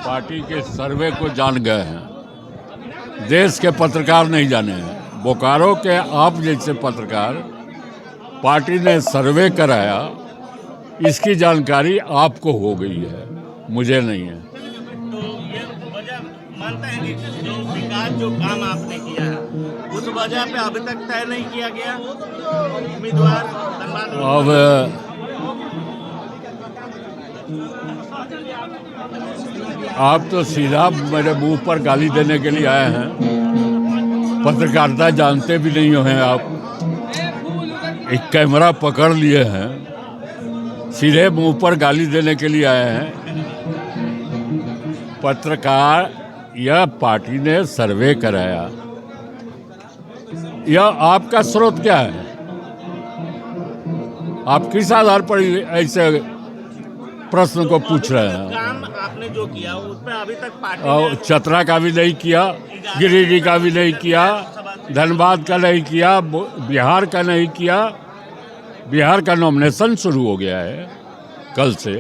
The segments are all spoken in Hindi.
पार्टी के सर्वे को जान गए हैं, देश के पत्रकार नहीं जाने हैं। बोकारो के आप जैसे पत्रकार, पार्टी ने सर्वे कराया, इसकी जानकारी आपको हो गई है, मुझे नहीं है। तो ये वजह मानते हैं कि जो विकास जो काम आपने किया है उस वजह पे अभी तक तय नहीं किया गया उम्मीदवार धनबाद। अब आप तो सीधा मेरे मुंह पर गाली देने के लिए आए हैं। पत्रकारिता जानते भी नहीं हैं आप। एक कैमरा पकड़ लिए हैं, सीधे मुंह पर गाली देने के लिए आए हैं। पत्रकार, यह पार्टी ने सर्वे कराया, यह आपका स्रोत क्या है? आप किस आधार पर ऐसे प्रश्न को पूछ रहे हैं? काम आपने जो किया उस पे अभी तक पार्टी और ने चतरा का भी नहीं किया, गिरिडीह का भी नहीं किया, धनबाद का नहीं किया, बिहार का नहीं किया। बिहार का नॉमिनेशन शुरू हो गया है कल से,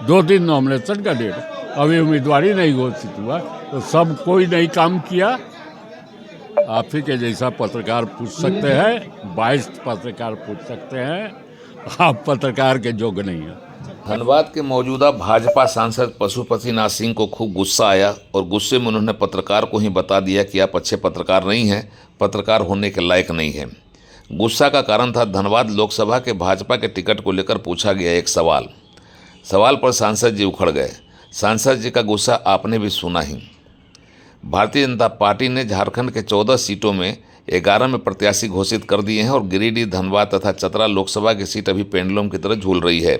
2 दिन नॉमिनेशन का डेट, अभी उम्मीदवारी नहीं घोषित हुआ, तो सब कोई नहीं काम किया। आप ही के जैसा पत्रकार पूछ सकते हैं, 22 पत्रकार पूछ सकते हैं, आप पत्रकार के योग्य नहीं हैं। धनबाद के मौजूदा भाजपा सांसद पशुपतिनाथ सिंह को खूब गुस्सा आया और गुस्से में उन्होंने पत्रकार को ही बता दिया कि आप अच्छे पत्रकार नहीं हैं, पत्रकार होने के लायक नहीं हैं। गुस्सा का कारण था धनबाद लोकसभा के भाजपा के टिकट को लेकर पूछा गया एक सवाल पर सांसद जी उखड़ गए। सांसद जी का गुस्सा आपने भी सुना ही। भारतीय जनता पार्टी ने झारखंड के 14 सीटों में 11 में प्रत्याशी घोषित कर दिए हैं और गिरिडीह, धनबाद तथा चतरा लोकसभा की सीट अभी पेंडुलम की तरह झूल रही है।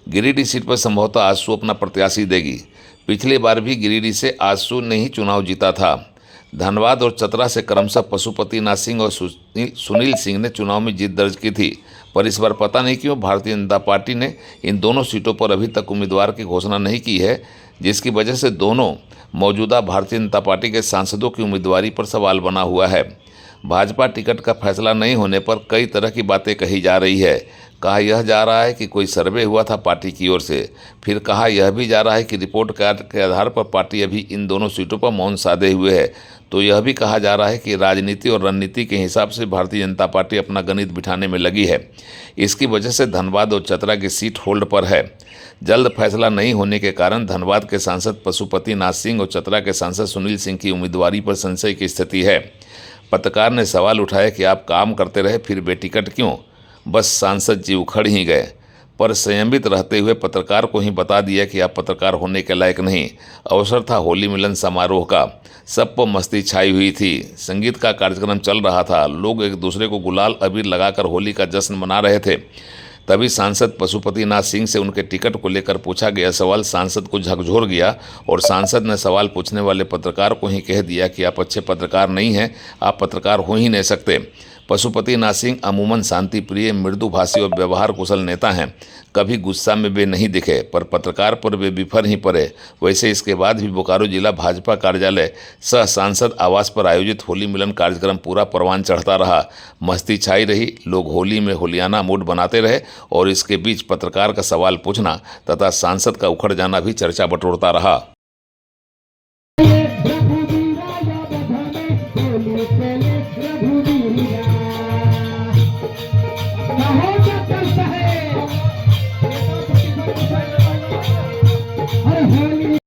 गिरिडीह सीट पर संभवतः आजसू अपना प्रत्याशी देगी। पिछली बार भी गिरिडीह से आजसू ने ही चुनाव जीता था। धनबाद और चतरा से क्रमशः पशुपतिनाथ सिंह और सुनील सिंह ने चुनाव में जीत दर्ज की थी, पर इस बार पता नहीं क्यों भारतीय जनता पार्टी ने इन दोनों सीटों पर अभी तक उम्मीदवार की घोषणा नहीं की है, जिसकी वजह से दोनों मौजूदा भारतीय जनता पार्टी के सांसदों की उम्मीदवारी पर सवाल बना हुआ है। भाजपा टिकट का फैसला नहीं होने पर कई तरह की बातें कही जा रही है। कहा यह जा रहा है कि कोई सर्वे हुआ था पार्टी की ओर से, फिर कहा यह भी जा रहा है कि रिपोर्ट कार्ड के आधार पर पार्टी अभी इन दोनों सीटों पर मौन साधे हुए है, तो यह भी कहा जा रहा है कि राजनीति और रणनीति के हिसाब से भारतीय जनता पार्टी अपना गणित बिठाने में लगी है। इसकी वजह से धनबाद और चतरा की सीट होल्ड पर है। जल्द फैसला नहीं होने के कारण धनबाद के सांसद पशुपतिनाथ सिंह और चतरा के सांसद सुनील सिंह की उम्मीदवारी पर संशय की स्थिति है। पत्रकार ने सवाल उठाया कि आप काम करते रहे, फिर बेटिकट क्यों? बस सांसद जी उखड़ ही गए, पर संयमित रहते हुए पत्रकार को ही बता दिया कि आप पत्रकार होने के लायक नहीं। अवसर था होली मिलन समारोह का, सब पर मस्ती छाई हुई थी, संगीत का कार्यक्रम चल रहा था, लोग एक दूसरे को गुलाल अबीर लगाकर होली का जश्न मना रहे थे। तभी सांसद पशुपतिनाथ सिंह से उनके टिकट को लेकर पूछा गया सवाल सांसद को झकझोर गया और सांसद ने सवाल पूछने वाले पत्रकार को ही कह दिया कि आप अच्छे पत्रकार नहीं हैं, आप पत्रकार हो ही नहीं सकते। पशुपतिनाथ सिंह अमूमन शांति प्रिय, मृदुभाषी और व्यवहार कुशल नेता हैं। कभी गुस्सा में वे नहीं दिखे, पर पत्रकार पर वे विफर ही पड़े। वैसे इसके बाद भी बोकारो जिला भाजपा कार्यालय सह सांसद आवास पर आयोजित होली मिलन कार्यक्रम पूरा परवान चढ़ता रहा। मस्ती छाई रही, लोग होली में होलियाना मूड बनाते रहे और इसके बीच पत्रकार का सवाल पूछना तथा सांसद का उखड़ जाना भी चर्चा बटोरता रहा।